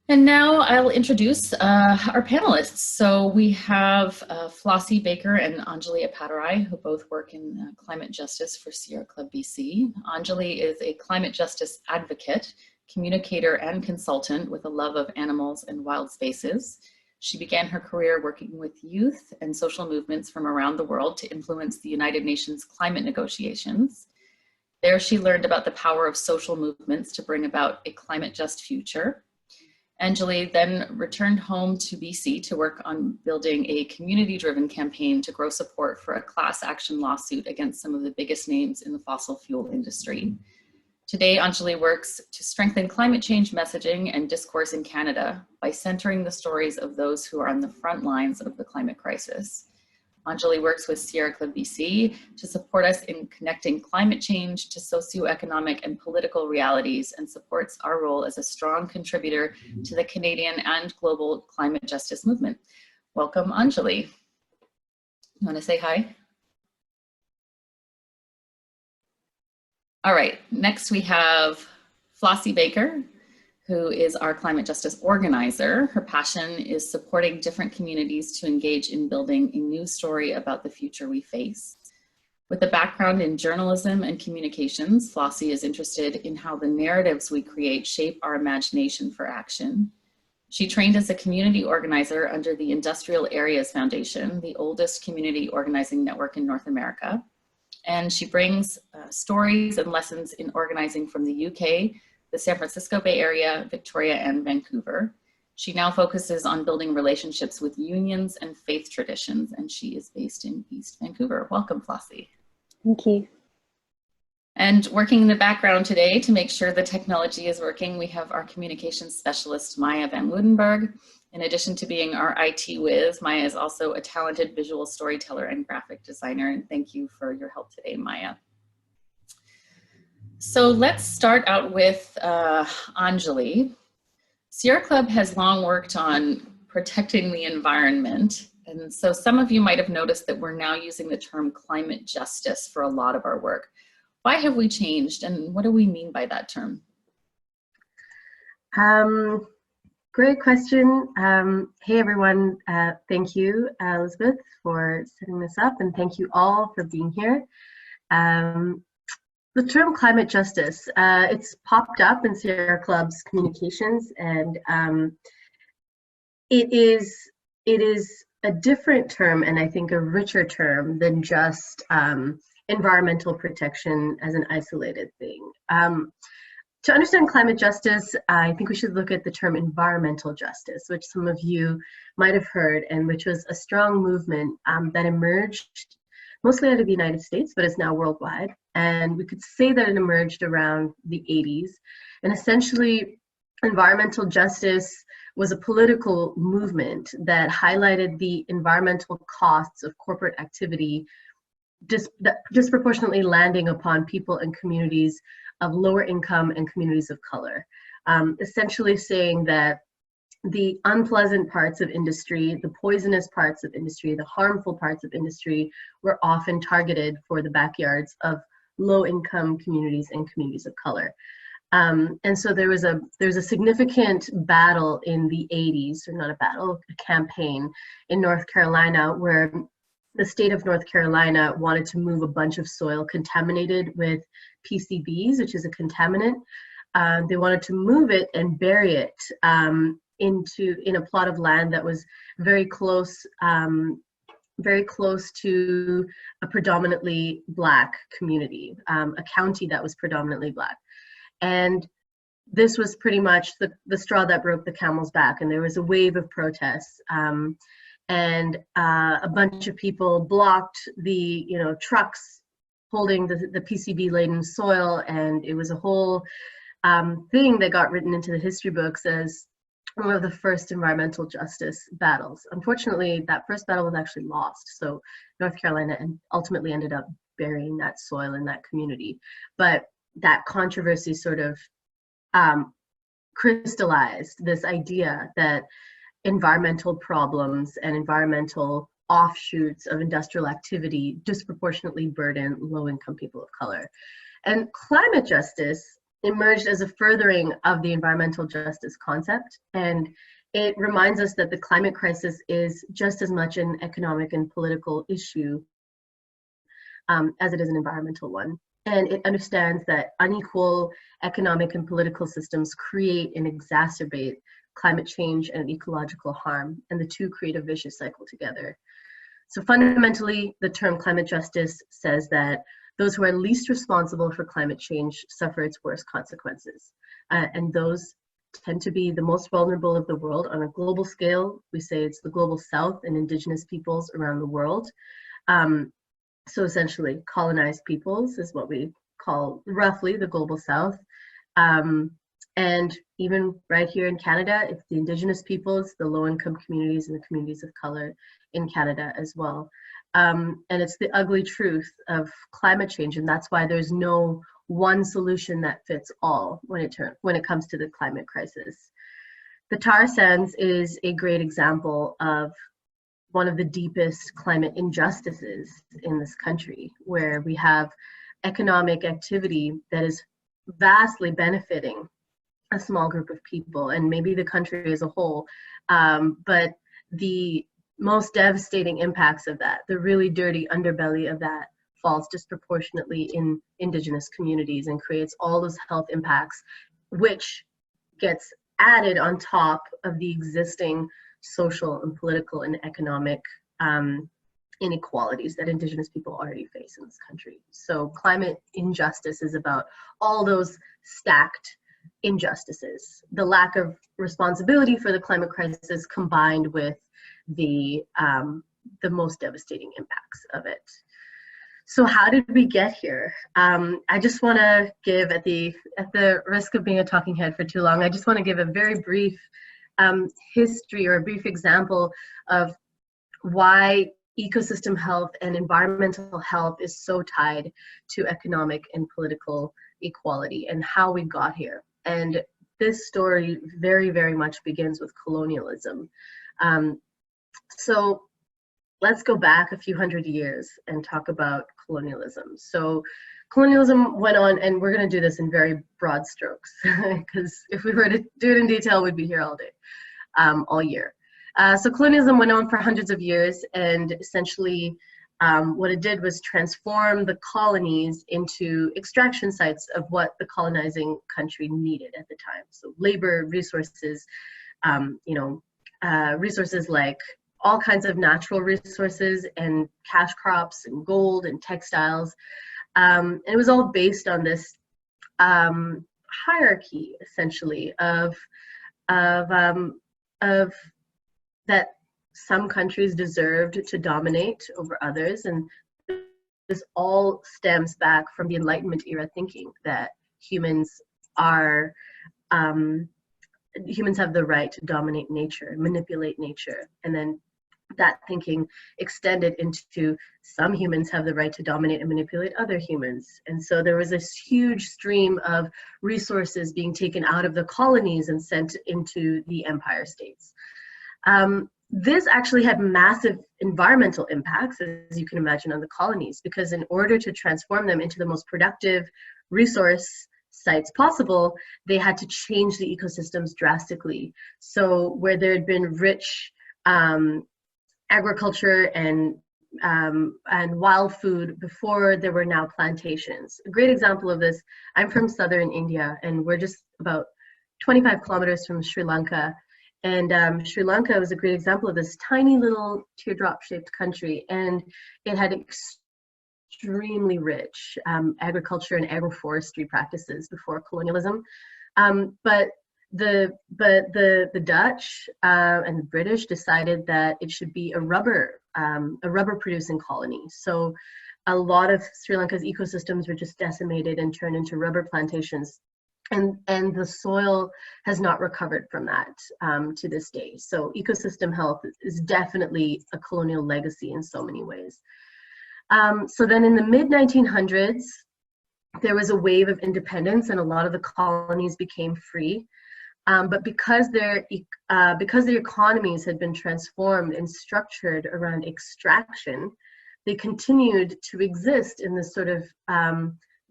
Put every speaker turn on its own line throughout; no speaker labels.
And now I'll introduce our panelists. So we have Flossie Baker and Anjali Appadurai, who both work in climate justice for Sierra Club BC. Anjali is a climate justice advocate, communicator, and consultant with a love of animals and wild spaces. She began her career working with youth and social movements from around the world to influence the United Nations climate negotiations. There she learned about the power of social movements to bring about a climate just future. Anjali then returned home to BC to work on building a community-driven campaign to grow support for a class action lawsuit against some of the biggest names in the fossil fuel industry. Today, Anjali works to strengthen climate change messaging and discourse in Canada by centering the stories of those who are on the front lines of the climate crisis. Anjali works with Sierra Club BC to support us in connecting climate change to socioeconomic and political realities, and supports our role as a strong contributor to the Canadian and global climate justice movement. Welcome, Anjali. You want to say hi? All right, next we have Flossie Baker, who is our climate justice organizer. Her passion is supporting different communities to engage in building a new story about the future we face. With a background in journalism and communications, Flossie is interested in how the narratives we create shape our imagination for action. She trained as a community organizer under the Industrial Areas Foundation, the oldest community organizing network in North America. And she brings stories and lessons in organizing from the UK, the San Francisco Bay Area, Victoria, and Vancouver. She now focuses on building relationships with unions and faith traditions, and she is based in East Vancouver. Welcome, Flossie.
Thank you.
And working in the background today to make sure the technology is working, we have our communications specialist, Maya Van Woudenberg. In addition to being our IT whiz, Maya is also a talented visual storyteller and graphic designer, and thank you for your help today, Maya. So let's start out with Anjali. Sierra Club has long worked on protecting the environment. And so some of you might have noticed that we're now using the term climate justice for a lot of our work. Why have we changed, and what do we mean by that term?
Great question. Hey everyone, thank you, Elizabeth, for setting this up, and thank you all for being here. The term climate justice, it's popped up in Sierra Club's communications, and it is a different term, and I think a richer term than just environmental protection as an isolated thing. To understand climate justice, I think we should look at the term environmental justice, which some of you might have heard, and which was a strong movement that emerged mostly out of the United States, but is now worldwide. And we could say that it emerged around the 80s. And essentially, environmental justice was a political movement that highlighted the environmental costs of corporate activity disproportionately landing upon people and communities of lower income and communities of color. Essentially saying that the unpleasant parts of industry, the poisonous parts of industry, the harmful parts of industry were often targeted for the backyards of low-income communities and communities of color. And so there was a significant battle in the 80s, or not a battle, a campaign in North Carolina, where the state of North Carolina wanted to move a bunch of soil contaminated with PCBs, which is a contaminant. They wanted to move it and bury it in a plot of land that was very close to a predominantly Black community, a county that was predominantly Black. And this was pretty much the straw that broke the camel's back, and there was a wave of protests. And a bunch of people blocked the trucks holding the PCB laden soil, and it was a whole thing that got written into the history books as one of the first environmental justice battles. Unfortunately, that first battle was actually lost, so North Carolina ultimately ended up burying that soil in that community. But that controversy sort of crystallized this idea that environmental problems and environmental offshoots of industrial activity disproportionately burden low-income people of color. And climate justice emerged as a furthering of the environmental justice concept. And it reminds us that the climate crisis is just as much an economic and political issue as it is an environmental one. And it understands that unequal economic and political systems create and exacerbate climate change and ecological harm, and the two create a vicious cycle together. So fundamentally, the term climate justice says that those who are least responsible for climate change suffer its worst consequences. And those tend to be the most vulnerable of the world. On a global scale, we say it's the global south and indigenous peoples around the world. So essentially, colonized peoples is what we call roughly the global south. And even right here in Canada, it's the indigenous peoples, the low-income communities, and the communities of color in Canada as well. And it's the ugly truth of climate change, and that's why there's no one solution that fits all when it comes to the climate crisis. The tar sands is a great example of one of the deepest climate injustices in this country, where we have economic activity that is vastly benefiting a small group of people and maybe the country as a whole, but the most devastating impacts of that, the really dirty underbelly of that, falls disproportionately in indigenous communities and creates all those health impacts, which gets added on top of the existing social and political and economic inequalities that indigenous people already face in this country. So climate injustice is about all those stacked injustices, the lack of responsibility for the climate crisis combined with the most devastating impacts of it. So how did we get here? I just want to give, at the risk of being a talking head for too long, I just want to give a very brief history or a brief example of why ecosystem health and environmental health is so tied to economic and political equality and how we got here. And this story very, very much begins with colonialism. So let's go back a few hundred years and talk about colonialism. So colonialism went on, and we're going to do this in very broad strokes, because if we were to do it in detail, we'd be here all day, all year. So colonialism went on for hundreds of years, and essentially what it did was transform the colonies into extraction sites of what the colonizing country needed at the time. So labor, resources, resources like all kinds of natural resources and cash crops and gold and textiles. And it was all based on this hierarchy, essentially, of that some countries deserved to dominate over others. And this all stems back from the Enlightenment era thinking that humans have the right to dominate nature, manipulate nature. And then that thinking extended into some humans have the right to dominate and manipulate other humans. And so there was this huge stream of resources being taken out of the colonies and sent into the empire states. This actually had massive environmental impacts, as you can imagine, on the colonies, because in order to transform them into the most productive resource sites possible, they had to change the ecosystems drastically. So where there had been rich agriculture and wild food before, there were now plantations. A great example of this, I'm from southern India, and we're just about 25 kilometers from Sri Lanka. And Sri Lanka was a great example of this tiny little teardrop-shaped country, and it had extremely rich agriculture and agroforestry practices before colonialism. But the Dutch and the British decided that it should be a rubber producing colony. So a lot of Sri Lanka's ecosystems were just decimated and turned into rubber plantations. And the soil has not recovered from that to this day. So ecosystem health is definitely a colonial legacy in so many ways. So then in the mid-1900s, there was a wave of independence and a lot of the colonies became free. But because their economies had been transformed and structured around extraction, they continued to exist in this sort of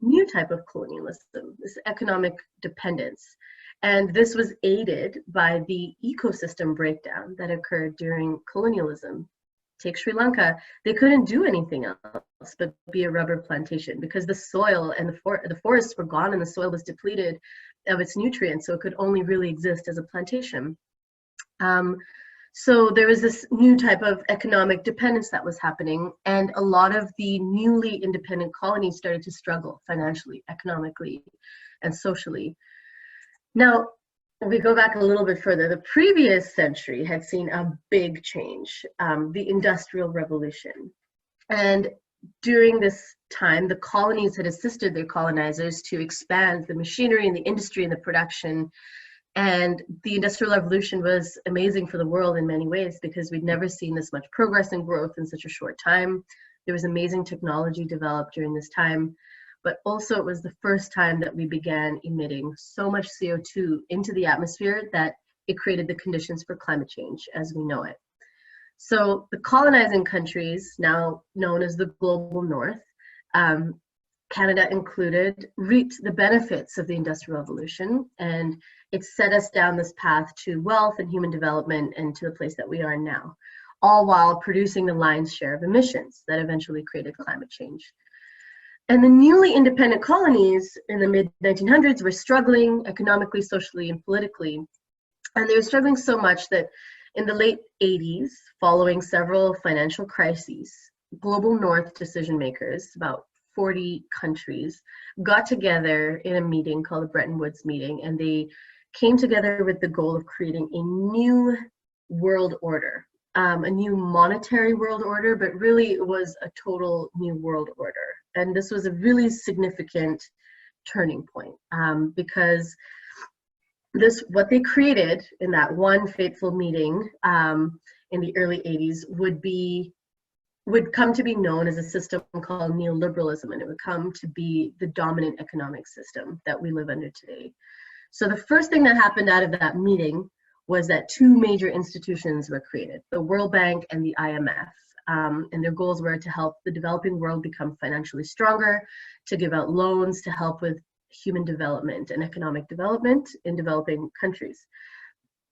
new type of colonialism, this economic dependence. And this was aided by the ecosystem breakdown that occurred during colonialism. Take Sri Lanka, they couldn't do anything else but be a rubber plantation because the soil and the forests were gone and the soil was depleted of its nutrients, so it could only really exist as a plantation. So there was this new type of economic dependence that was happening, and a lot of the newly independent colonies started to struggle financially, economically, and socially. Now, if we go back a little bit further, the previous century had seen a big change, the Industrial Revolution. And during this time, the colonies had assisted their colonizers to expand the machinery and the industry and the production. And the Industrial Revolution was amazing for the world in many ways because we'd never seen this much progress and growth in such a short time. There was amazing technology developed during this time, but also it was the first time that we began emitting so much CO2 into the atmosphere that it created the conditions for climate change as we know it. So the colonizing countries, now known as the Global North, Canada included, reaped the benefits of the Industrial Revolution, and it set us down this path to wealth and human development and to the place that we are now, all while producing the lion's share of emissions that eventually created climate change. And the newly independent colonies in the mid-1900s were struggling economically, socially, and politically. And they were struggling so much that in the late 80s, following several financial crises, Global North decision makers, about 40 countries, got together in a meeting called the Bretton Woods meeting, and they came together with the goal of creating a new world order, a new monetary world order, but really it was a total new world order. And this was a really significant turning point because what they created in that one fateful meeting in the early 80s would come to be known as a system called neoliberalism, and it would come to be the dominant economic system that we live under today. So the first thing that happened out of that meeting was that two major institutions were created, the World Bank and the IMF. And their goals were to help the developing world become financially stronger, to give out loans to help with human development and economic development in developing countries.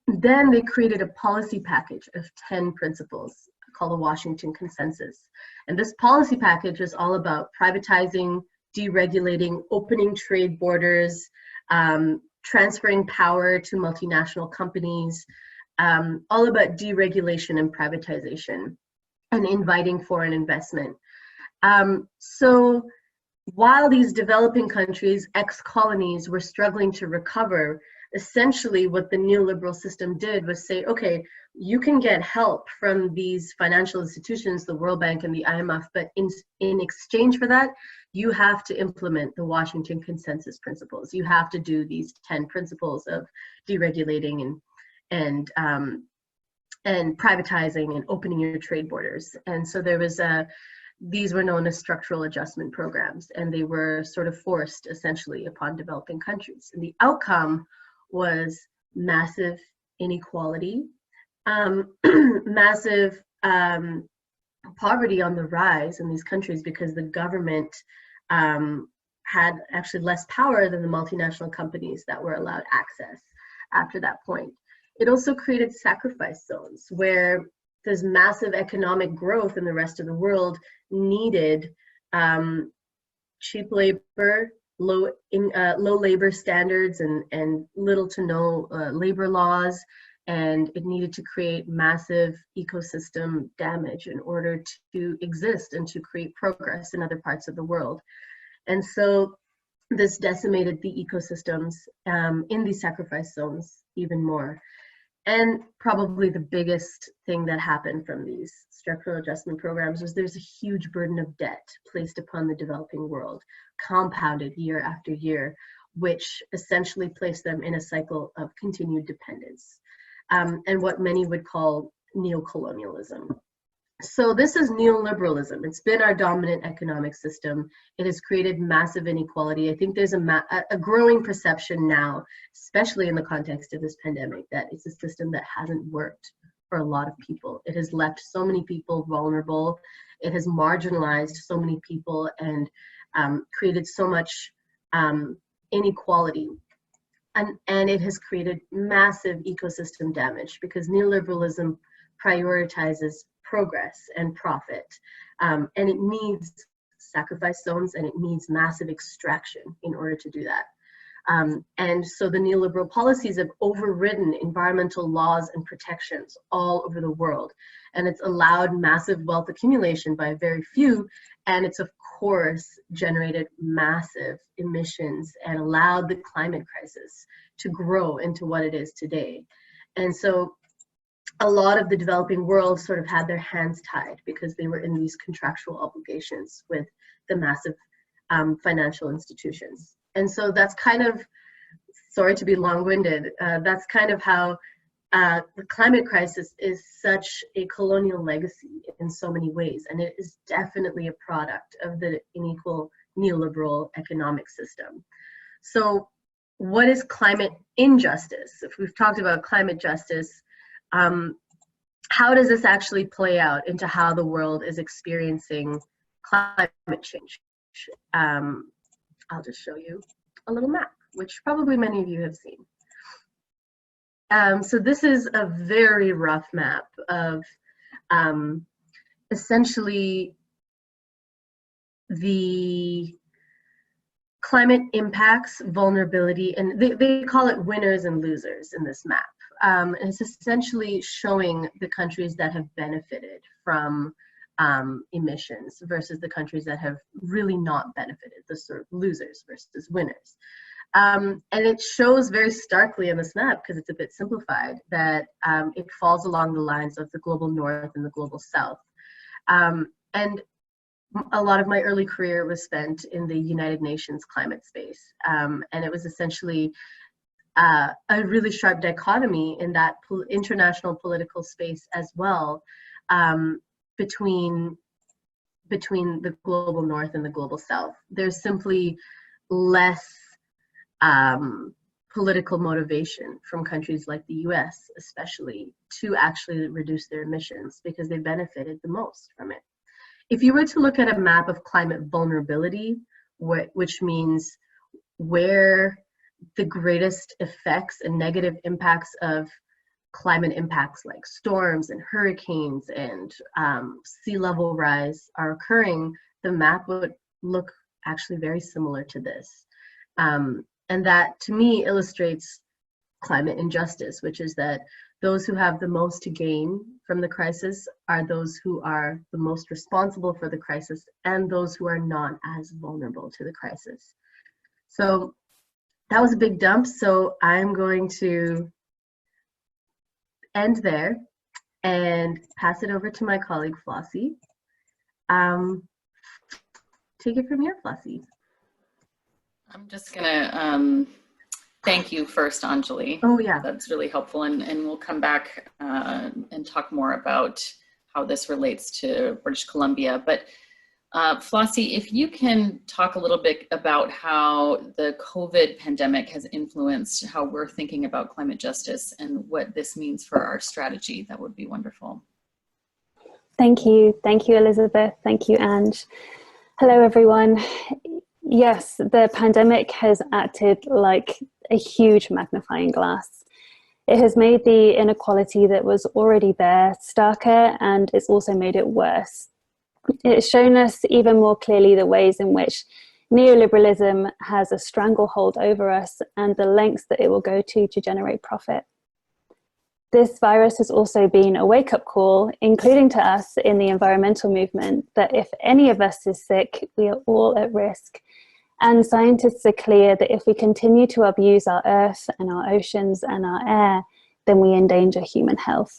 Then they created a policy package of 10 principles called the Washington Consensus. And this policy package was all about privatizing, deregulating, opening trade borders, transferring power to multinational companies, all about deregulation and privatization, and inviting foreign investment. So while these developing countries, ex-colonies, were struggling to recover, essentially what the neoliberal system did was say, okay, you can get help from these financial institutions, the World Bank and the IMF, but in exchange for that, you have to implement the Washington Consensus principles. You have to do these 10 principles of deregulating and privatizing and opening your trade borders. And so there was these were known as structural adjustment programs, and they were sort of forced essentially upon developing countries. And the outcome was massive inequality, massive poverty on the rise in these countries because the government had actually less power than the multinational companies that were allowed access after that point. It also created sacrifice zones where there's massive economic growth in the rest of the world needed cheap labor, low labor standards, and little to no labor laws, and it needed to create massive ecosystem damage in order to exist and to create progress in other parts of the world. And so this decimated the ecosystems in these sacrifice zones even more. And probably the biggest thing that happened from these structural adjustment programs was there's a huge burden of debt placed upon the developing world, compounded year after year, which essentially placed them in a cycle of continued dependence, and what many would call neocolonialism. So this is neoliberalism. It's been our dominant economic system. It has created massive inequality. I think there's a growing perception now, especially in the context of this pandemic, that it's a system that hasn't worked for a lot of people. It has left so many people vulnerable. It has marginalized so many people, and created so much inequality. And it has created massive ecosystem damage because neoliberalism prioritizes progress and profit. And it needs sacrifice zones and it needs massive extraction in order to do that. And so the neoliberal policies have overridden environmental laws and protections all over the world. And it's allowed massive wealth accumulation by very few. And it's of course generated massive emissions and allowed the climate crisis to grow into what it is today. And so a lot of the developing world sort of had their hands tied because they were in these contractual obligations with the massive financial institutions. And so that's kind of, sorry to be long-winded, that's kind of how the climate crisis is such a colonial legacy in so many ways. And it is definitely a product of the unequal neoliberal economic system. So what is climate injustice? If we've talked about climate justice, how does this actually play out into how the world is experiencing climate change? I'll just show you a little map, which probably many of you have seen. So this is a very rough map of essentially the climate impacts, vulnerability, and they call it winners and losers in this map. And it's essentially showing the countries that have benefited from emissions versus the countries that have really not benefited, the sort of losers versus winners. And it shows very starkly in this map, because it's a bit simplified, that it falls along the lines of the global north and the global south. And a lot of my early career was spent in the United Nations climate space. And it was essentially a really sharp dichotomy in that international political space as well, between the global north and the global south. There's simply less political motivation from countries like the US, especially, to actually reduce their emissions because they benefited the most from it. If you were to look at a map of climate vulnerability, which means where the greatest effects and negative impacts of climate impacts like storms and hurricanes and sea level rise are occurring, the map would look actually very similar to this. And that, to me, illustrates climate injustice, which is that those who have the most to gain from the crisis are those who are the most responsible for the crisis and those who are not as vulnerable to the crisis. So that was a big dump, so I'm going to end there and pass it over to my colleague Flossie. Take it from here, Flossie.
I'm just gonna thank you first, Anjali.
Oh yeah.
That's really helpful, and we'll come back and talk more about how this relates to British Columbia. But Flossie, if you can talk a little bit about how the COVID pandemic has influenced how we're thinking about climate justice and what this means for our strategy, that would be wonderful.
Thank you, Elizabeth. Thank you, Ange. Hello, everyone. Yes, the pandemic has acted like a huge magnifying glass. It has made the inequality that was already there starker, and it's also made it worse. It's shown us even more clearly the ways in which neoliberalism has a stranglehold over us and the lengths that it will go to generate profit. This virus has also been a wake-up call, including to us in the environmental movement, that if any of us is sick, we are all at risk. And scientists are clear that if we continue to abuse our earth and our oceans and our air, then we endanger human health.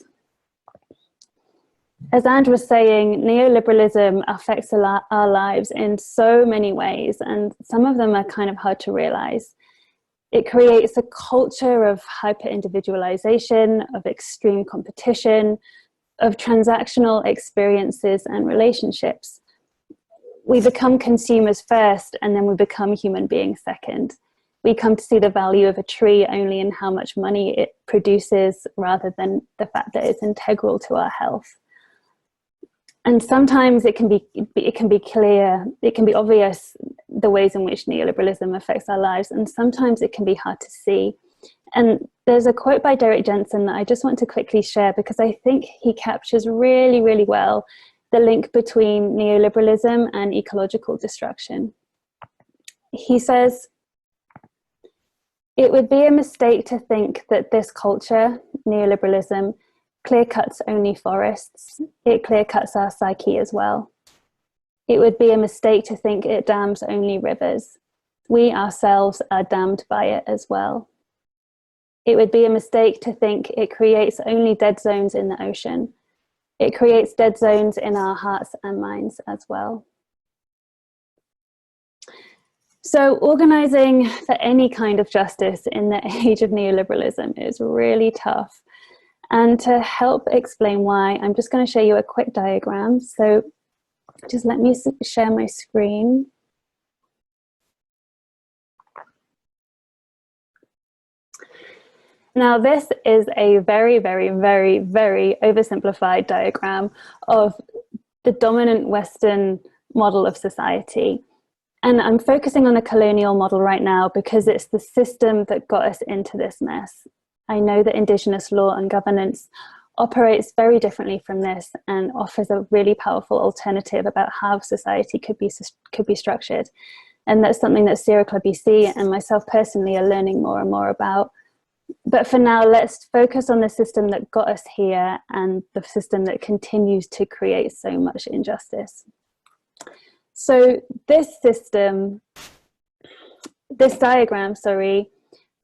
As Ange was saying, neoliberalism affects our lives in so many ways, and some of them are kind of hard to realize. It creates a culture of hyper-individualization, of extreme competition, of transactional experiences and relationships. We become consumers first, and then we become human beings second. We come to see the value of a tree only in how much money it produces, rather than the fact that it's integral to our health. And sometimes it can be clear, it can be obvious the ways in which neoliberalism affects our lives, and sometimes it can be hard to see. And there's a quote by Derek Jensen that I just want to quickly share, because I think he captures really, really well the link between neoliberalism and ecological destruction. He says, "It would be a mistake to think that this culture, neoliberalism, clear cuts only forests. It clear cuts our psyche as well. It would be a mistake to think it dams only rivers. We ourselves are damned by it as well. It would be a mistake to think it creates only dead zones in the ocean. It creates dead zones in our hearts and minds as well." So organizing for any kind of justice in the age of neoliberalism is really tough. And to help explain why, I'm just going to show you a quick diagram. So just let me share my screen. Now, this is a very, very, very, very oversimplified diagram of the dominant Western model of society. And I'm focusing on the colonial model right now because it's the system that got us into this mess. I know that Indigenous law and governance operates very differently from this and offers a really powerful alternative about how society could be structured. And that's something that Sierra Club BC and myself personally are learning more and more about. But for now, let's focus on the system that got us here and the system that continues to create so much injustice. So this diagram,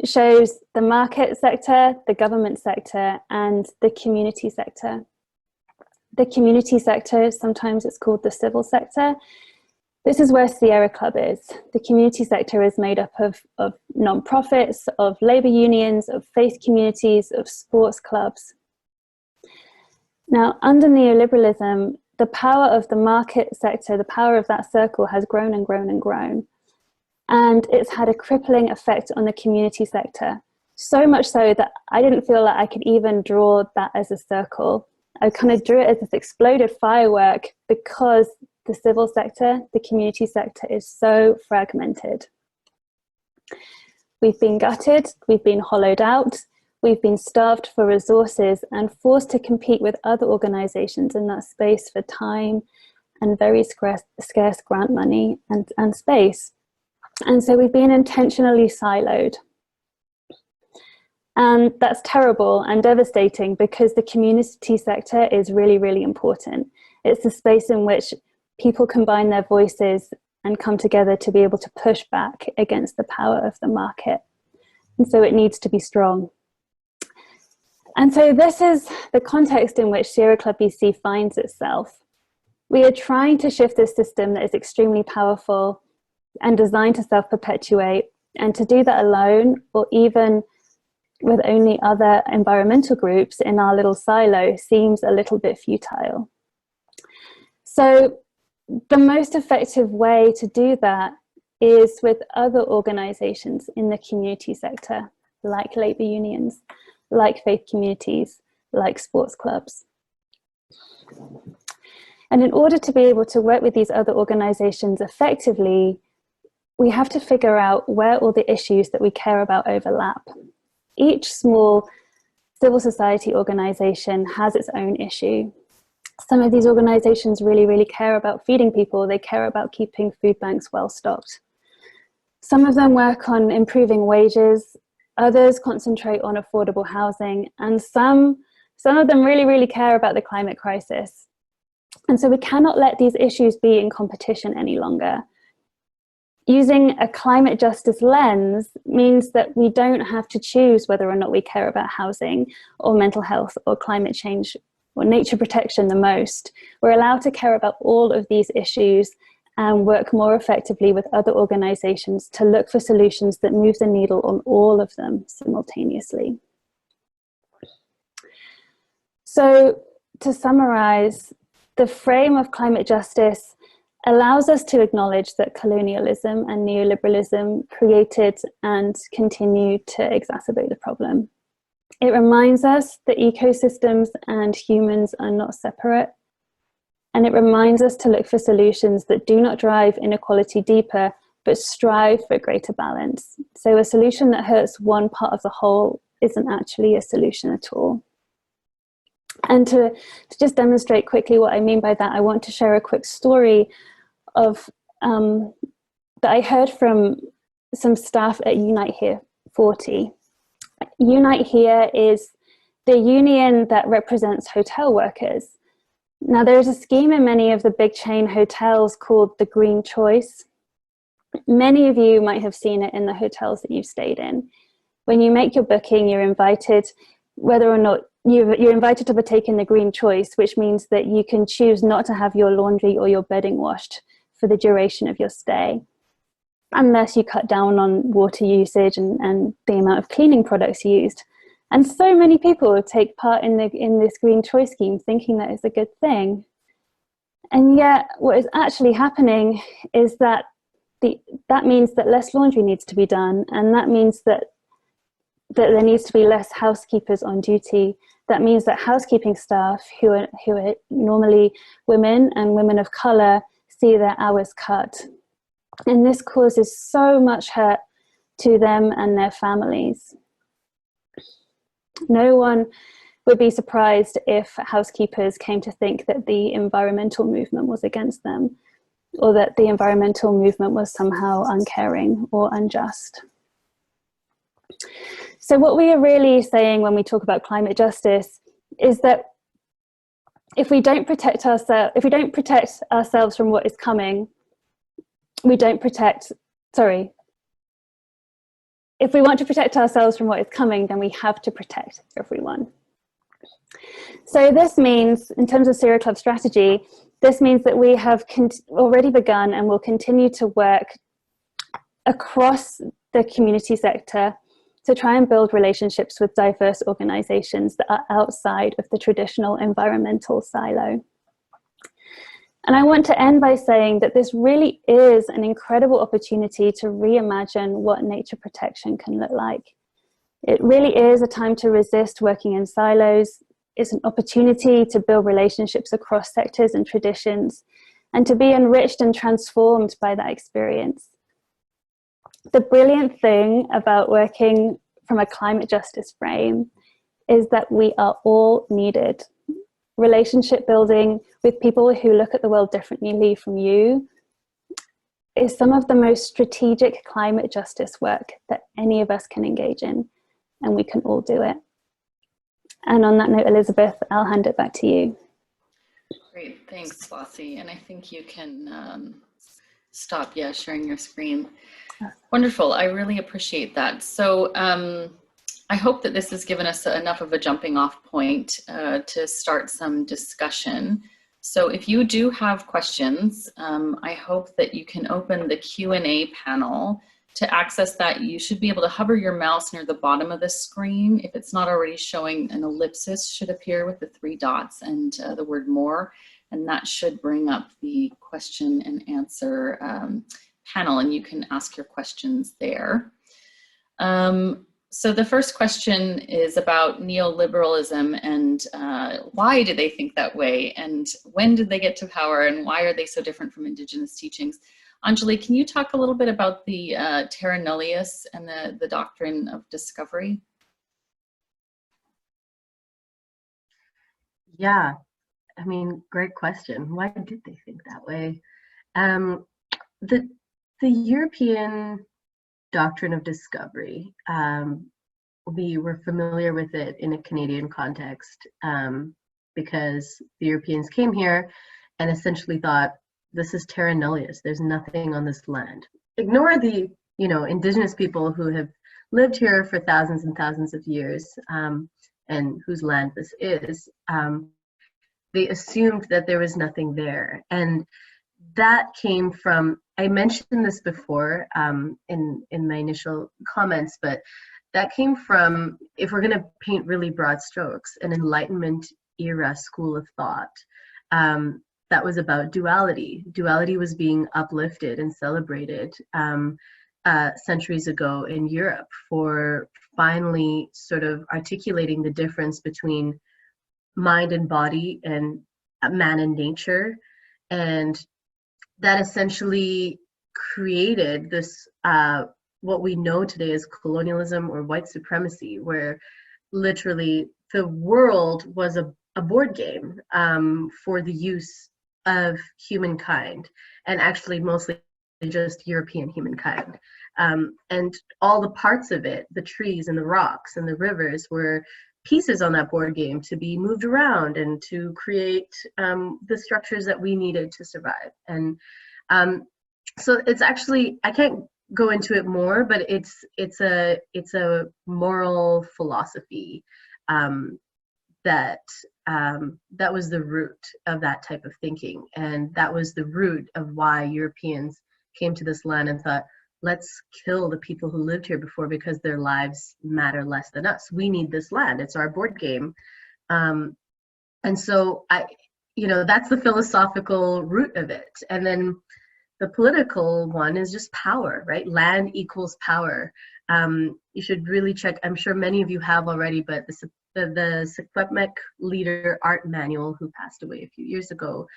shows the market sector, the government sector, and the community sector. The community sector, sometimes it's called the civil sector. This is where Sierra Club is. The community sector is made up of non-profits, of labour unions, of faith communities, of sports clubs. Now, under neoliberalism, the power of the market sector, the power of that circle has grown and grown and grown. And it's had a crippling effect on the community sector. So much so that I didn't feel like I could even draw that as a circle. I kind of drew it as this exploded firework because the civil sector, the community sector is so fragmented. We've been gutted, we've been hollowed out, we've been starved for resources and forced to compete with other organizations in that space for time and very scarce grant money and space. And so we've been intentionally siloed. And that's terrible and devastating because the community sector is really, really important. It's the space in which people combine their voices and come together to be able to push back against the power of the market. And so it needs to be strong. And so this is the context in which Sierra Club BC finds itself. We are trying to shift this system that is extremely powerful and designed to self-perpetuate, and to do that alone or even with only other environmental groups in our little silo seems a little bit futile. So the most effective way to do that is with other organizations in the community sector, like labour unions, like faith communities, like sports clubs. And in order to be able to work with these other organizations effectively, we have to figure out where all the issues that we care about overlap. Each small civil society organization has its own issue. Some of these organizations really, really care about feeding people. They care about keeping food banks well stocked. Some of them work on improving wages. Others concentrate on affordable housing. And some of them really, really care about the climate crisis. And so we cannot let these issues be in competition any longer. Using a climate justice lens means that we don't have to choose whether or not we care about housing or mental health or climate change or nature protection the most. We're allowed to care about all of these issues and work more effectively with other organizations to look for solutions that move the needle on all of them simultaneously. So to summarize, the frame of climate justice allows us to acknowledge that colonialism and neoliberalism created and continue to exacerbate the problem. It reminds us that ecosystems and humans are not separate. And it reminds us to look for solutions that do not drive inequality deeper, but strive for greater balance. So a solution that hurts one part of the whole isn't actually a solution at all. And to just demonstrate quickly what I mean by that, I want to share a quick story of that I heard from some staff at Unite Here 40. Unite Here is the union that represents hotel workers. Now, there's a scheme in many of the big chain hotels called the Green Choice. Many of you might have seen it in the hotels that you've stayed in. When you make your booking, you're invited, whether or not you're invited to partake in the Green Choice, which means that you can choose not to have your laundry or your bedding washed for the duration of your stay, unless you cut down on water usage and the amount of cleaning products used. And so many people take part in this Green Choice scheme thinking that it's a good thing. And yet what is actually happening is that that means that less laundry needs to be done, and that means that there needs to be less housekeepers on duty. That means that housekeeping staff who are normally women and women of colour see their hours cut. And this causes so much hurt to them and their families. No one would be surprised if housekeepers came to think that the environmental movement was against them, or that the environmental movement was somehow uncaring or unjust. So what we are really saying when we talk about climate justice is that if we don't protect ourselves from what is coming, if we want to protect ourselves from what is coming, then we have to protect everyone. So this means, in terms of Sierra Club strategy, this means that we have already begun and will continue to work across the community sector to try and build relationships with diverse organizations that are outside of the traditional environmental silo. And I want to end by saying that this really is an incredible opportunity to reimagine what nature protection can look like. It really is a time to resist working in silos. It's an opportunity to build relationships across sectors and traditions, and to be enriched and transformed by that experience. The brilliant thing about working from a climate justice frame is that we are all needed. Relationship building with people who look at the world differently from you is some of the most strategic climate justice work that any of us can engage in, and we can all do it. And on that note, Elizabeth, I'll hand it back to you.
Great, thanks, Flossie. And I think you can stop, sharing your screen. Wonderful, I really appreciate that. So I hope that this has given us enough of a jumping off point to start some discussion. So if you do have questions, I hope that you can open the Q&A panel. To access that, you should be able to hover your mouse near the bottom of the screen. If it's not already showing, an ellipsis should appear with the 3 dots and the word more, and that should bring up the question and answer panel, and you can ask your questions there. So the first question is about neoliberalism and why do they think that way, and when did they get to power, and why are they so different from indigenous teachings? Anjali, can you talk a little bit about the Terra Nullius and the Doctrine of Discovery?
Yeah, I mean, great question. Why did they think that way? The European Doctrine of Discovery, we were familiar with it in a Canadian context because the Europeans came here and essentially thought, this is Terra Nullius, there's nothing on this land. Ignore the indigenous people who have lived here for thousands and thousands of years and whose land this is. They assumed that there was nothing there. And that came from, I mentioned this before in my initial comments, but that came from, if we're gonna paint really broad strokes, an Enlightenment era school of thought that was about duality. Duality was being uplifted and celebrated centuries ago in Europe for finally sort of articulating the difference between mind and body and man and nature, and that essentially created this what we know today as colonialism or white supremacy, where literally the world was a board game for the use of humankind, and actually mostly just European humankind. And all the parts of it, the trees and the rocks and the rivers, were pieces on that board game to be moved around and to create the structures that we needed to survive. And so it's actually, I can't go into it more, but it's a moral philosophy that that was the root of that type of thinking, and that was the root of why Europeans came to this land and thought, let's kill the people who lived here before because their lives matter less than us. We need this land. It's our board game. And so that's the philosophical root of it. And then the political one is just power, right? Land equals power. You should really check, I'm sure many of you have already, but the Secwepemc leader Art Manual, who passed away a few years ago,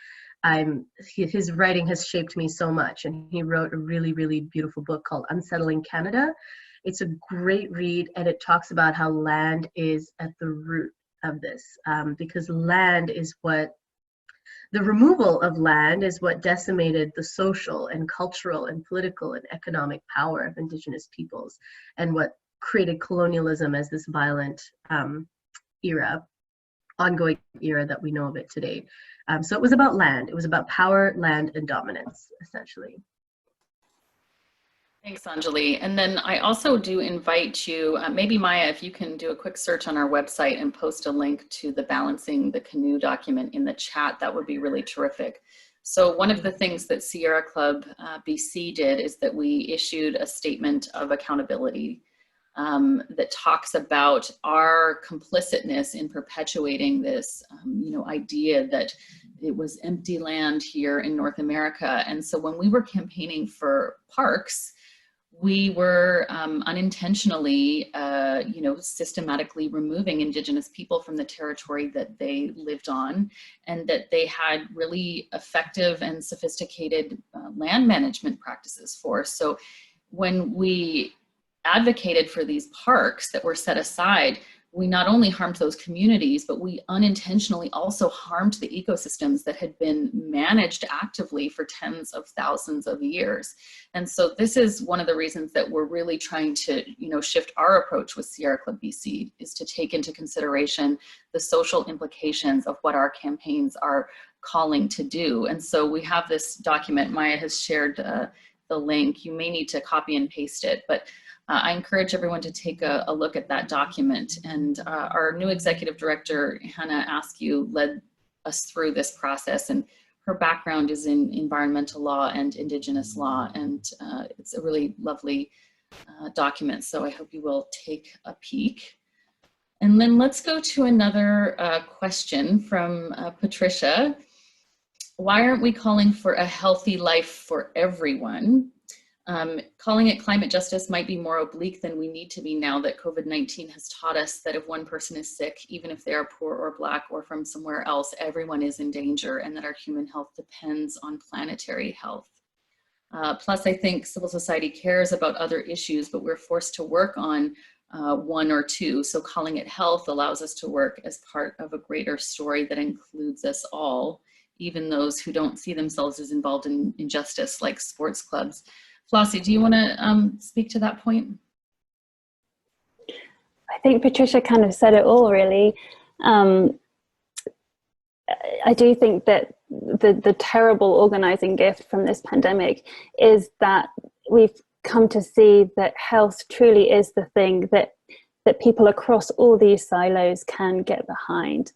his writing has shaped me so much, and he wrote a really, really beautiful book called Unsettling Canada. It's a great read, and it talks about how land is at the root of this, because land is the removal of land is what decimated the social and cultural and political and economic power of Indigenous peoples, and what created colonialism as this violent ongoing era that we know of it today. So it was about land. It was about power, land, and dominance, essentially.
Thanks, Anjali. And then I also do invite you, maybe Maya, if you can do a quick search on our website and post a link to the Balancing the Canoe document in the chat, that would be really terrific. So one of the things that Sierra Club BC did is that we issued a statement of accountability that talks about our complicitness in perpetuating this, idea that it was empty land here in North America. And so when we were campaigning for parks, we were unintentionally, systematically removing Indigenous people from the territory that they lived on, and that they had really effective and sophisticated land management practices for. So when we advocated for these parks that were set aside, we not only harmed those communities, but we unintentionally also harmed the ecosystems that had been managed actively for tens of thousands of years. And so this is one of the reasons that we're really trying to, shift our approach with Sierra Club BC, is to take into consideration the social implications of what our campaigns are calling to do. And so we have this document. Maya has shared the link. You may need to copy and paste it, but I encourage everyone to take a look at that document. And our new executive director, Hannah Askew, led us through this process, and her background is in environmental law and Indigenous law, and it's a really lovely document. So I hope you will take a peek. And then let's go to another question from Patricia. Why aren't we calling for a healthy life for everyone? Calling it climate justice might be more oblique than we need to be now that COVID-19 has taught us that if one person is sick, even if they are poor or Black or from somewhere else, everyone is in danger, and that our human health depends on planetary health. Plus, I think civil society cares about other issues, but we're forced to work on one or two. So calling it health allows us to work as part of a greater story that includes us all, even those who don't see themselves as involved in injustice, like sports clubs. Flossie, do you want to speak to that point?
I think Patricia kind of said it all, really. I do think that the terrible organizing gift from this pandemic is that we've come to see that health truly is the thing that people across all these silos can get behind.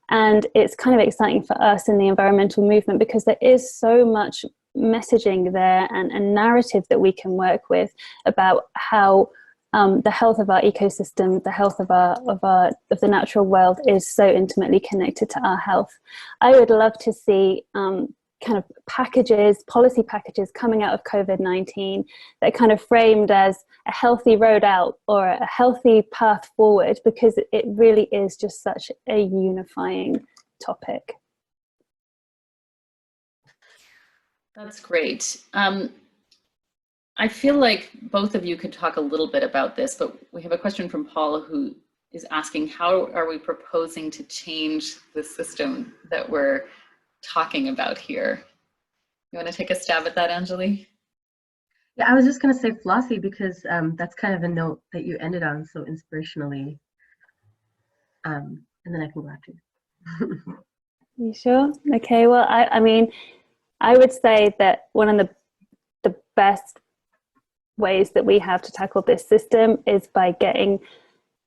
And it's kind of exciting for us in the environmental movement because there is so much messaging there and narrative that we can work with about how the health of our ecosystem, the health of the natural world is so intimately connected to our health. I would love to see kind of policy packages coming out of COVID-19 that are kind of framed as a healthy road out or a healthy path forward, because it really is just such a unifying topic.
That's great. I feel like both of you could talk a little bit about this, but we have a question from Paul who is asking, how are we proposing to change the system that we're talking about here? You want to take a stab at that, Anjali?
Yeah, I was just going to say Flossie because that's kind of a note that you ended on so inspirationally. And then I can go after you.
You sure? Okay, well, I mean, I would say that one of the best ways that we have to tackle this system is by getting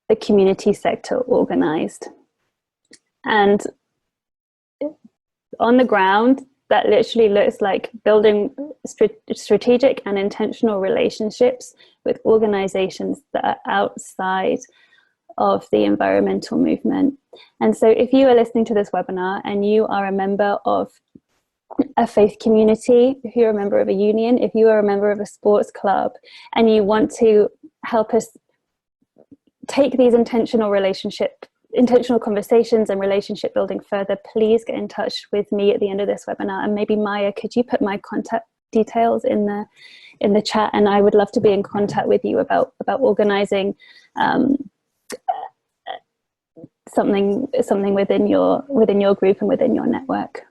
the community sector organized. And on the ground, that literally looks like building strategic and intentional relationships with organizations that are outside of the environmental movement. And so if you are listening to this webinar and you are a member of a faith community, if you're a member of a union, if you are a member of a sports club, and you want to help us take these intentional conversations and relationship building further, please get in touch with me at the end of this webinar. And maybe Maya, could you put my contact details in the chat? And I would love to be in contact with you about organizing something within your group and within your network.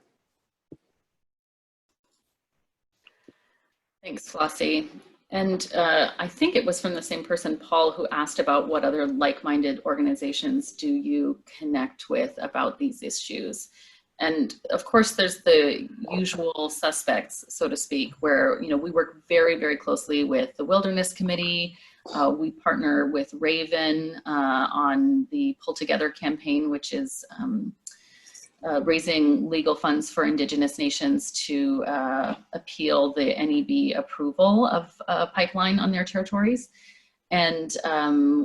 Thanks, Flossie. And I think it was from the same person, Paul, who asked about what other like-minded organizations do you connect with about these issues. And of course, there's the usual suspects, so to speak, where we work very, very closely with the Wilderness Committee. We partner with Raven on the Pull Together campaign, which is raising legal funds for Indigenous nations to appeal the NEB approval of a pipeline on their territories. And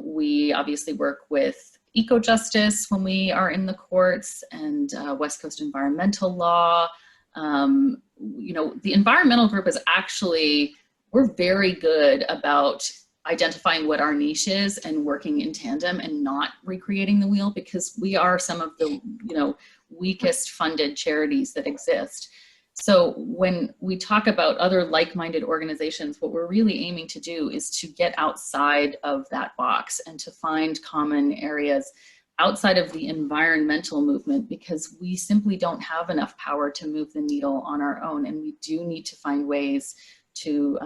we obviously work with eco-justice when we are in the courts, and West Coast environmental law. The environmental group is actually, we're very good about identifying what our niche is and working in tandem and not recreating the wheel, because we are some of the weakest funded charities that exist. So when we talk about other like-minded organizations, what we're really aiming to do is to get outside of that box and to find common areas outside of the environmental movement, because we simply don't have enough power to move the needle on our own. And we do need to find ways to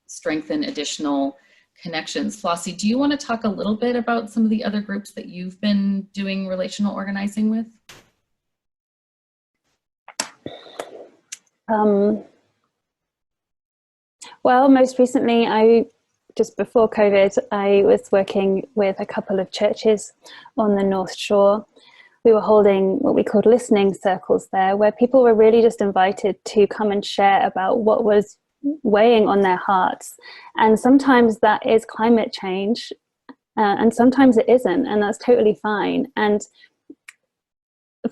strengthen additional connections. Flossie, do you want to talk a little bit about some of the other groups that you've been doing relational organizing with?
Well, most recently, just before COVID, I was working with a couple of churches on the North Shore. We were holding what we called listening circles there, where people were really just invited to come and share about what was weighing on their hearts. And sometimes that is climate change, and sometimes it isn't, and that's totally fine. And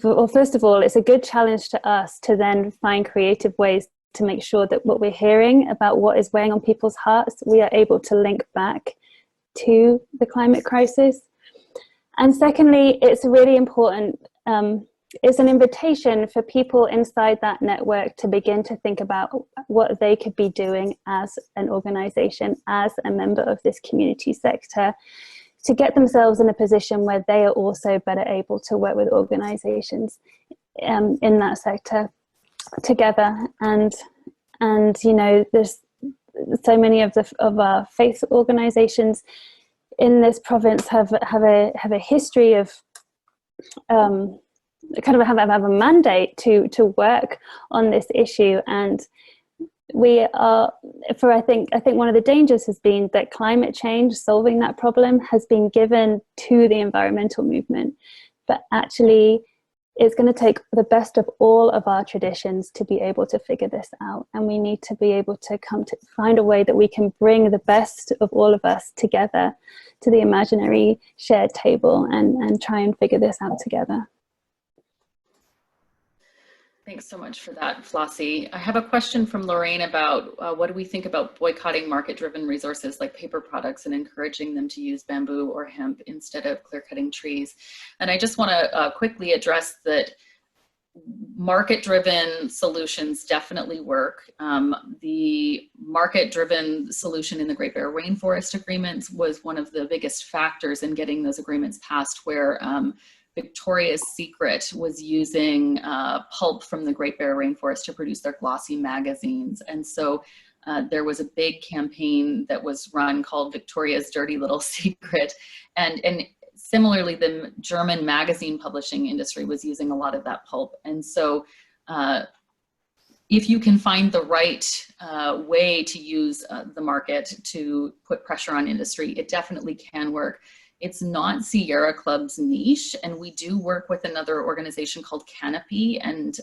well, first of all, it's a good challenge to us to then find creative ways to make sure that what we're hearing about what is weighing on people's hearts, we are able to link back to the climate crisis. And secondly, it's really important, it's an invitation for people inside that network to begin to think about what they could be doing as an organization, as a member of this community sector, to get themselves in a position where they are also better able to work with organizations in that sector together. And there's so many of our faith organizations in this province have a history of have a mandate to work on this issue. And we are, I think one of the dangers has been that climate change, solving that problem, has been given to the environmental movement, but actually it's going to take the best of all of our traditions to be able to figure this out. And we need to be able to find a way that we can bring the best of all of us together to the imaginary shared table and try and figure this out together.
Thanks so much for that, Flossie. I have a question from Lorraine about what do we think about boycotting market-driven resources like paper products and encouraging them to use bamboo or hemp instead of clear-cutting trees. And I just want to quickly address that market-driven solutions definitely work. The market-driven solution in the Great Bear Rainforest Agreements was one of the biggest factors in getting those agreements passed, where Victoria's Secret was using pulp from the Great Bear Rainforest to produce their glossy magazines. And so there was a big campaign that was run called Victoria's Dirty Little Secret. And similarly, the German magazine publishing industry was using a lot of that pulp. And so if you can find the right way to use the market to put pressure on industry, it definitely can work. It's not Sierra Club's niche, and we do work with another organization called Canopy, and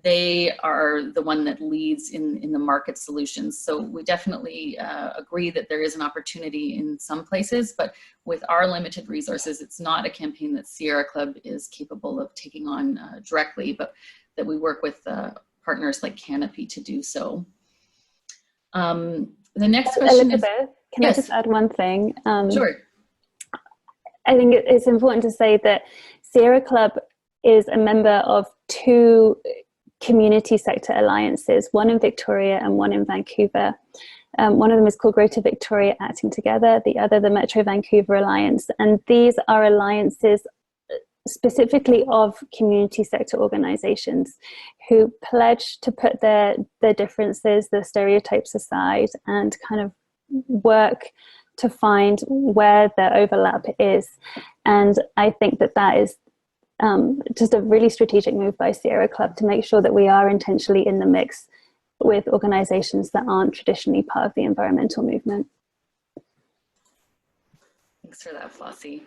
they are the one that leads in the market solutions. So we definitely agree that there is an opportunity in some places, but with our limited resources, it's not a campaign that Sierra Club is capable of taking on directly, but that we work with partners like Canopy to do so. The next question
Elizabeth,
is...
can I just add one thing?
Sure.
I think it's important to say that Sierra Club is a member of two community sector alliances, one in Victoria and one in Vancouver. One of them is called Greater Victoria Acting Together, the other the Metro Vancouver Alliance. And these are alliances specifically of community sector organizations who pledge to put their differences, their stereotypes aside, and kind of work to find where their overlap is. And I think that that is just a really strategic move by Sierra Club to make sure that we are intentionally in the mix with organizations that aren't traditionally part of the environmental movement.
Thanks for that, Flossie.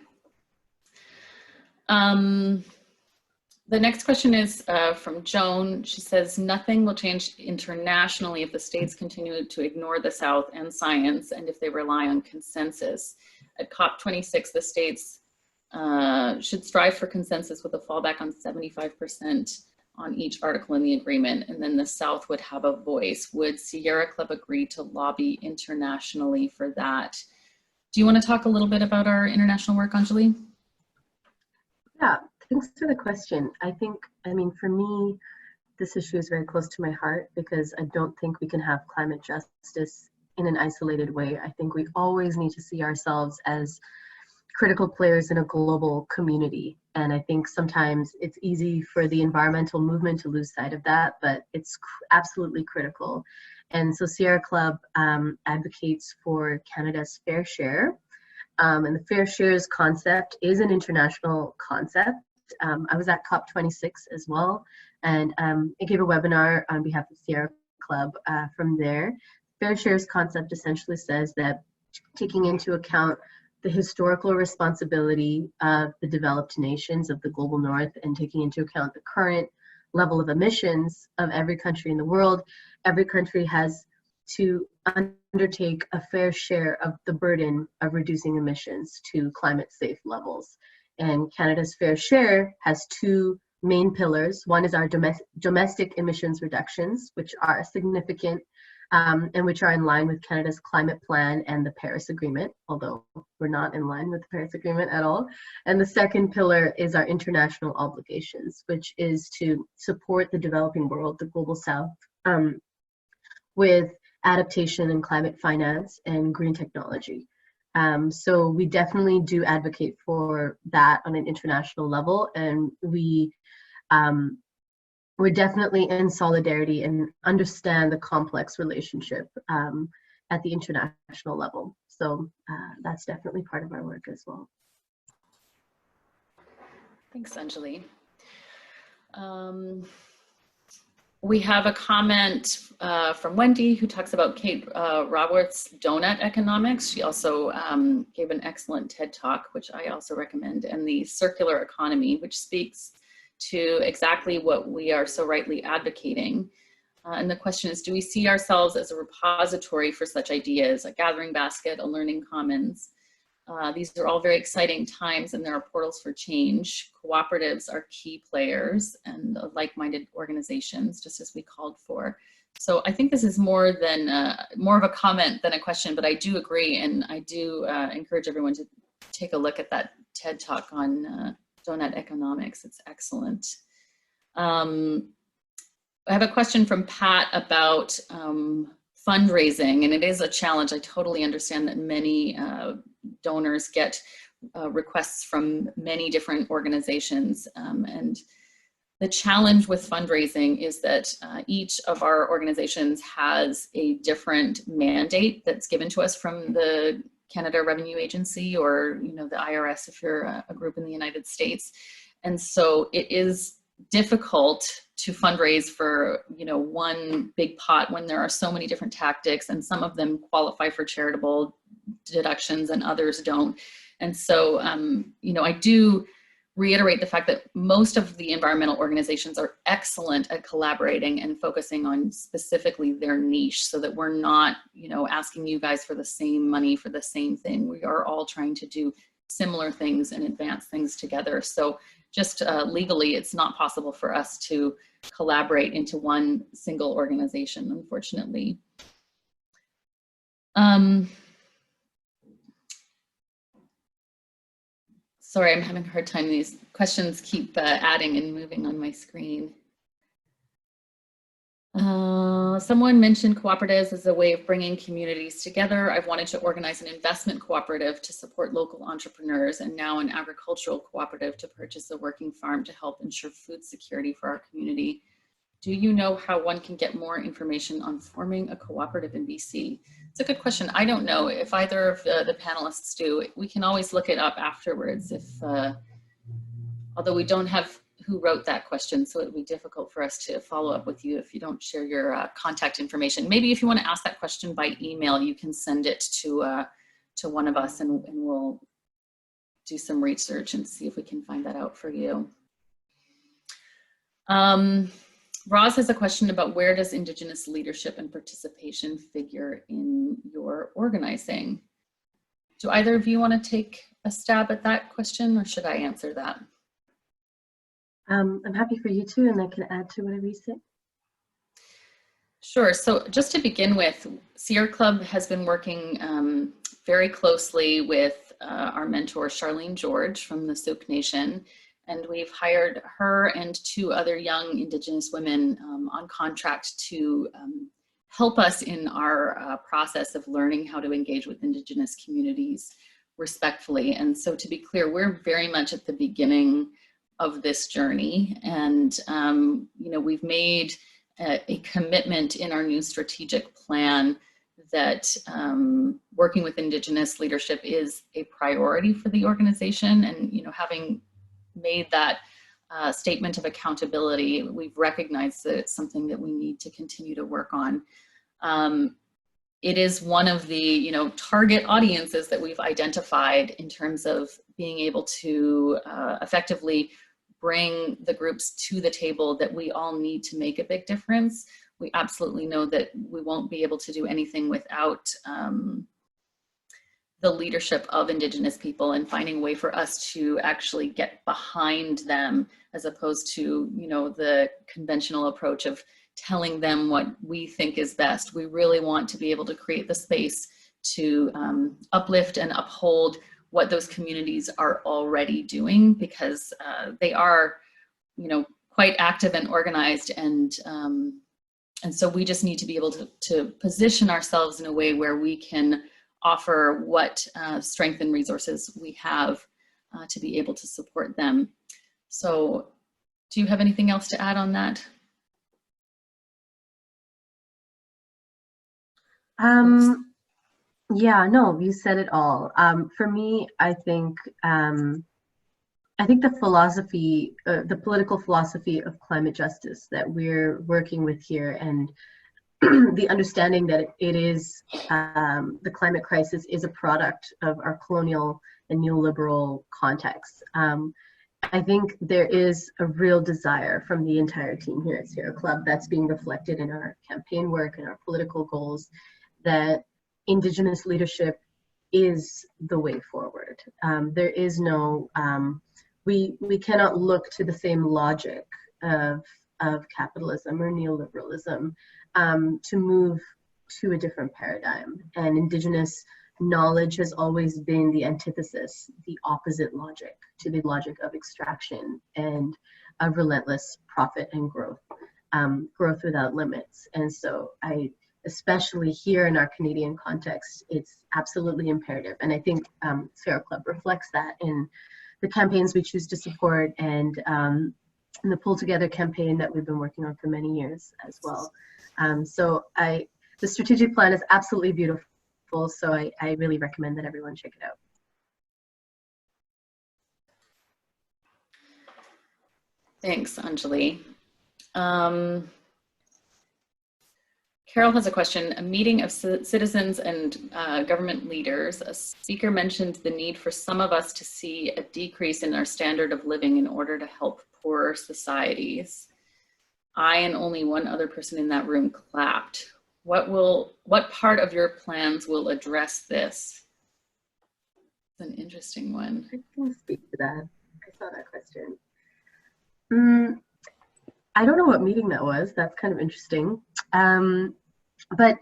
The next question is from Joan. She says, nothing will change internationally if the states continue to ignore the South and science, and if they rely on consensus. At COP26, the states should strive for consensus with a fallback on 75% on each article in the agreement, and then the South would have a voice. Would Sierra Club agree to lobby internationally for that? Do you want to talk a little bit about our international work, Anjali?
Yeah, thanks for the question. I mean, for me, this issue is very close to my heart because I don't think we can have climate justice in an isolated way. I think we always need to see ourselves as critical players in a global community. And I think sometimes it's easy for the environmental movement to lose sight of that, but it's absolutely critical. And so Sierra Club advocates for Canada's fair share. And the fair shares concept is an international concept. I was at COP26 as well, and I gave a webinar on behalf of Sierra Club from there. Fair shares concept essentially says that taking into account the historical responsibility of the developed nations of the global north and taking into account the current level of emissions of every country in the world, every country has to undertake a fair share of the burden of reducing emissions to climate safe levels. And Canada's fair share has two main pillars. One is our domestic emissions reductions, which are significant and which are in line with Canada's climate plan and the Paris Agreement, although we're not in line with the Paris Agreement at all. And the second pillar is our international obligations, which is to support the developing world, the global south, with adaptation and climate finance and green technology. So we definitely do advocate for that on an international level, and we're definitely in solidarity and understand the complex relationship at the international level. So that's definitely part of our work as well.
Thanks, Anjali. We have a comment from Wendy who talks about Kate Raworth's donut economics. She also gave an excellent TED Talk, which I also recommend, and the circular economy, which speaks to exactly what we are so rightly advocating. And the question is, do we see ourselves as a repository for such ideas, a gathering basket, a learning commons? These are all very exciting times, and there are portals for change. Cooperatives are key players and like-minded organizations, just as we called for. So I think this is more of a comment than a question, but I do agree, and I do encourage everyone to take a look at that TED Talk on donut economics. It's excellent. I have a question from Pat about fundraising, and it is a challenge. I totally understand that many donors get requests from many different organizations, and the challenge with fundraising is that each of our organizations has a different mandate that's given to us from the Canada Revenue Agency, or the IRS if you're a group in the United States. And so it is difficult to fundraise for one big pot when there are so many different tactics, and some of them qualify for charitable deductions and others don't. And so I do reiterate the fact that most of the environmental organizations are excellent at collaborating and focusing on specifically their niche, so that we're not asking you guys for the same money for the same thing. We are all trying to do similar things and advance things together. So just legally, it's not possible for us to collaborate into one single organization, unfortunately. Sorry, I'm having a hard time. These questions keep adding and moving on my screen. Someone mentioned cooperatives as a way of bringing communities together. I've wanted to organize an investment cooperative to support local entrepreneurs, and now an agricultural cooperative to purchase a working farm to help ensure food security for our community. Do you know how one can get more information on forming a cooperative in BC? It's a good question. I don't know. If either of the panelists do, we can always look it up afterwards. Although we don't have who wrote that question, so it would be difficult for us to follow up with you if you don't share your contact information. Maybe if you want to ask that question by email, you can send it to one of us, and we'll do some research and see if we can find that out for you. Roz has a question about, where does Indigenous leadership and participation figure in your organizing? Do either of you want to take a stab at that question, or should I answer that?
I'm happy for you to, and I can add to whatever you say.
Sure. So just to begin with, Sierra Club has been working very closely with our mentor, Charlene George from the Tsuut'ina Nation. And we've hired her and 2 other young Indigenous women on contract to help us in our process of learning how to engage with Indigenous communities respectfully. And so, to be clear, we're very much at the beginning of this journey. And, we've made a commitment in our new strategic plan that working with Indigenous leadership is a priority for the organization. And, having made that statement of accountability, we've recognized that it's something that we need to continue to work on. It is one of the target audiences that we've identified in terms of being able to effectively bring the groups to the table that we all need to make a big difference. We absolutely know that we won't be able to do anything without the leadership of Indigenous people, and finding a way for us to actually get behind them, as opposed to the conventional approach of telling them what we think is best. We really want to be able to create the space to uplift and uphold what those communities are already doing, because they are quite active and organized, and so we just need to be able to position ourselves in a way where we can offer what strength and resources we have to be able to support them. So do you have anything else to add on that?
Yeah, no, you said it all. For me, I think the philosophy, the political philosophy of climate justice that we're working with here, and the understanding that it is the climate crisis is a product of our colonial and neoliberal context. I think there is a real desire from the entire team here at Sierra Club that's being reflected in our campaign work and our political goals, that Indigenous leadership is the way forward. There is no, we cannot look to the same logic of capitalism or neoliberalism to move to a different paradigm. And Indigenous knowledge has always been the antithesis, the opposite logic to the logic of extraction and of relentless profit and growth, growth without limits. And so especially here in our Canadian context, it's absolutely imperative. And I think Sierra Club reflects that in the campaigns we choose to support and the Pull Together campaign that we've been working on for many years as well. The strategic plan is absolutely beautiful, so I really recommend that everyone check it out.
Thanks, Anjali. Carol has a question. A meeting of citizens and government leaders, a speaker mentioned the need for some of us to see a decrease in our standard of living in order to help poorer societies. I and only one other person in that room clapped. What part of your plans will address this? It's an interesting one.
I can speak to that. I saw that question. I don't know what meeting that was. That's kind of interesting. But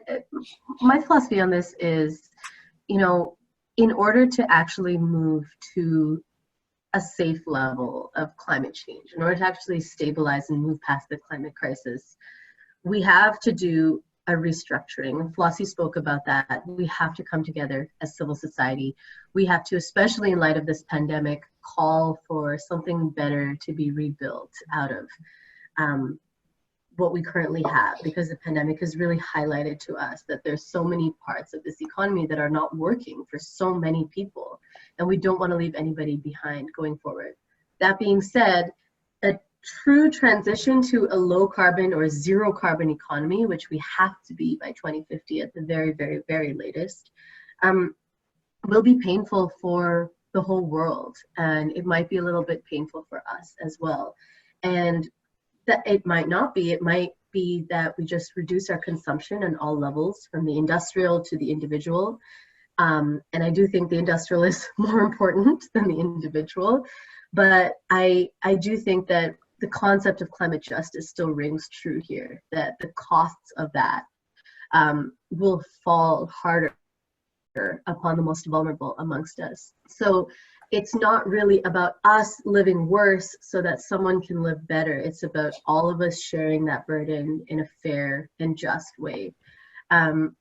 my philosophy on this is, in order to actually move to a safe level of climate change, in order to actually stabilize and move past the climate crisis, we have to do a restructuring. Flossie spoke about that. We have to come together as civil society. We have to, especially in light of this pandemic, call for something better to be rebuilt out of what we currently have, because the pandemic has really highlighted to us that there's so many parts of this economy that are not working for so many people, and we don't want to leave anybody behind going forward. That being said, a true transition to a low carbon or zero carbon economy, which we have to be by 2050 at the very, very, very latest, will be painful for the whole world, and it might be a little bit painful for us as well. And that it might not be. It might be that we just reduce our consumption on all levels, from the industrial to the individual. And I do think the industrial is more important than the individual. But I do think that the concept of climate justice still rings true here, that the costs of that will fall harder upon the most vulnerable amongst us. So it's not really about us living worse so that someone can live better. It's about all of us sharing that burden in a fair and just way. And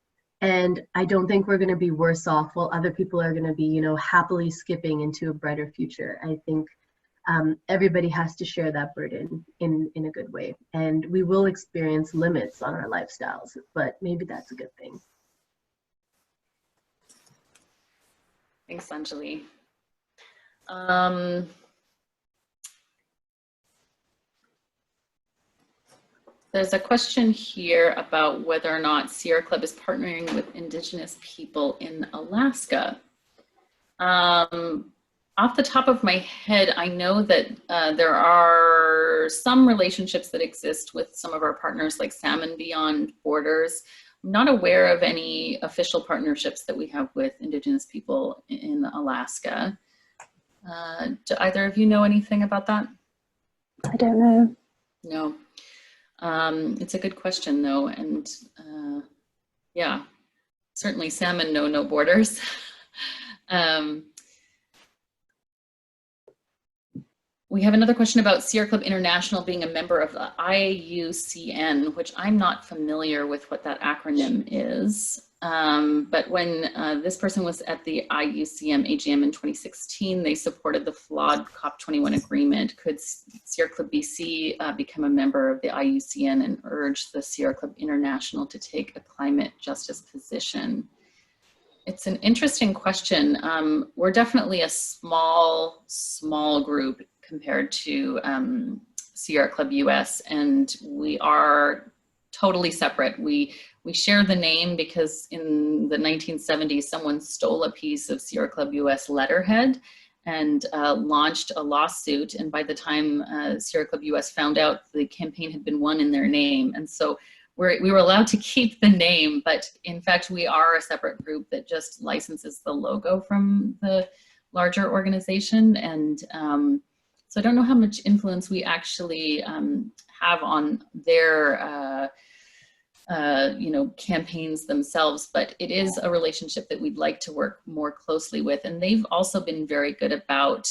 I don't think we're going to be worse off while other people are going to be, happily skipping into a brighter future. I think everybody has to share that burden in a good way. And we will experience limits on our lifestyles, but maybe that's a good thing.
Thanks, Anjali. There's a question here about whether or not Sierra Club is partnering with Indigenous people in Alaska. Off the top of my head, I know that there are some relationships that exist with some of our partners, like Salmon Beyond Borders. I'm not aware of any official partnerships that we have with Indigenous people in Alaska. Do either of you know anything about that?
I don't know.
No. It's a good question though. And yeah, certainly salmon know no borders. We have another question about Sierra Club International being a member of the IUCN, which I'm not familiar with what that acronym is. But when this person was at the IUCN AGM in 2016, they supported the flawed COP21 agreement. Could Sierra Club BC become a member of the IUCN and urge the Sierra Club International to take a climate justice position? It's an interesting question. We're definitely a small group compared to Sierra Club US, and we are totally separate. We share the name because in the 1970s, someone stole a piece of Sierra Club US letterhead and launched a lawsuit. And by the time Sierra Club US found out, the campaign had been won in their name. And so we were allowed to keep the name, but in fact, we are a separate group that just licenses the logo from the larger organization. And so I don't know how much influence we actually have on their campaigns themselves, but it is a relationship that we'd like to work more closely with. And they've also been very good about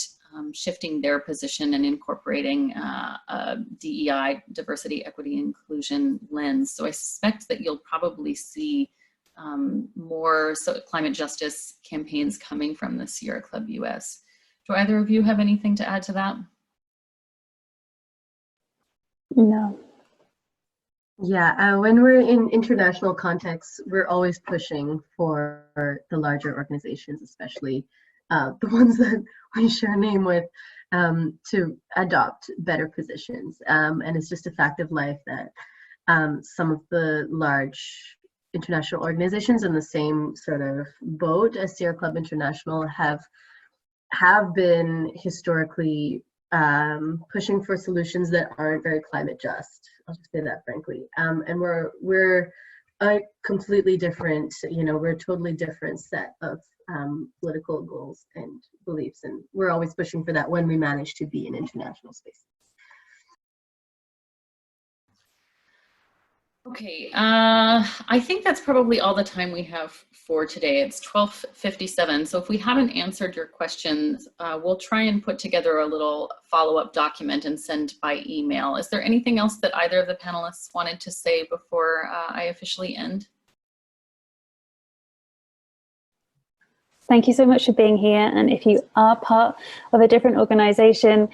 shifting their position and incorporating a DEI, diversity, equity, inclusion lens. So I suspect that you'll probably see more climate justice campaigns coming from the Sierra Club US. Do either of you have anything to add to that?
No.
Yeah, when we're in international contexts, we're always pushing for the larger organizations, especially the ones that we share a name with, to adopt better positions. And it's just a fact of life that some of the large international organizations in the same sort of boat as Sierra Club International have been historically pushing for solutions that aren't very climate just. I'll just say that frankly. And we're a completely different, we're a totally different set of political goals and beliefs, and we're always pushing for that when we manage to be in international spaces.
Okay, I think that's probably all the time we have for today. It's 12:57, so if we haven't answered your questions, we'll try and put together a little follow-up document and send by email. Is there anything else that either of the panelists wanted to say before I officially end?
Thank you so much for being here. And if you are part of a different organization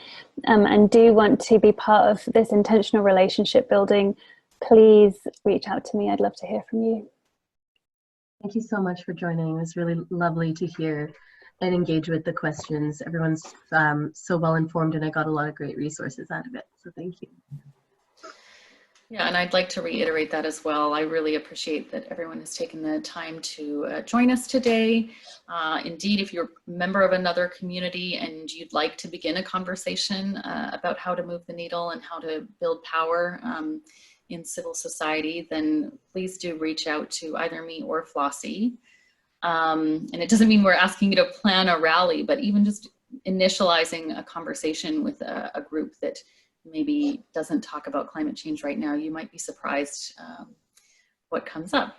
and do want to be part of this intentional relationship building, please reach out to me. I'd love to hear from you.
Thank you so much for joining. It was really lovely to hear and engage with the questions. Everyone's so well informed, and I got a lot of great resources out of it. So thank you.
Yeah, and I'd like to reiterate that as well. I really appreciate that everyone has taken the time to join us today. Indeed, if you're a member of another community and you'd like to begin a conversation about how to move the needle and how to build power in civil society, then please do reach out to either me or Flossie. And it doesn't mean we're asking you to plan a rally, but even just initializing a conversation with a group that maybe doesn't talk about climate change right now, you might be surprised what comes up.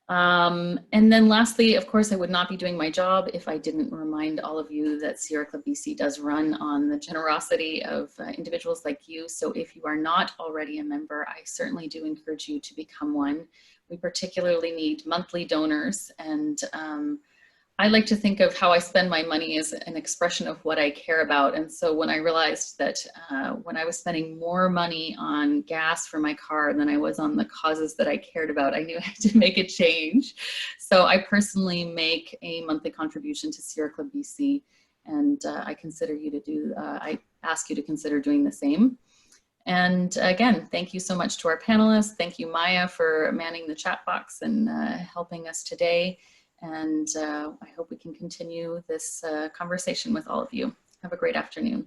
And then lastly, of course, I would not be doing my job if I didn't remind all of you that Sierra Club BC does run on the generosity of individuals like you. So if you are not already a member, I certainly do encourage you to become one. We particularly need monthly donors, and I like to think of how I spend my money as an expression of what I care about. And so when I realized that when I was spending more money on gas for my car than I was on the causes that I cared about, I knew I had to make a change. So I personally make a monthly contribution to Sierra Club BC, and I ask you to consider doing the same. And again, thank you so much to our panelists. Thank you, Maya, for manning the chat box and helping us today. And I hope we can continue this conversation with all of you. Have a great afternoon.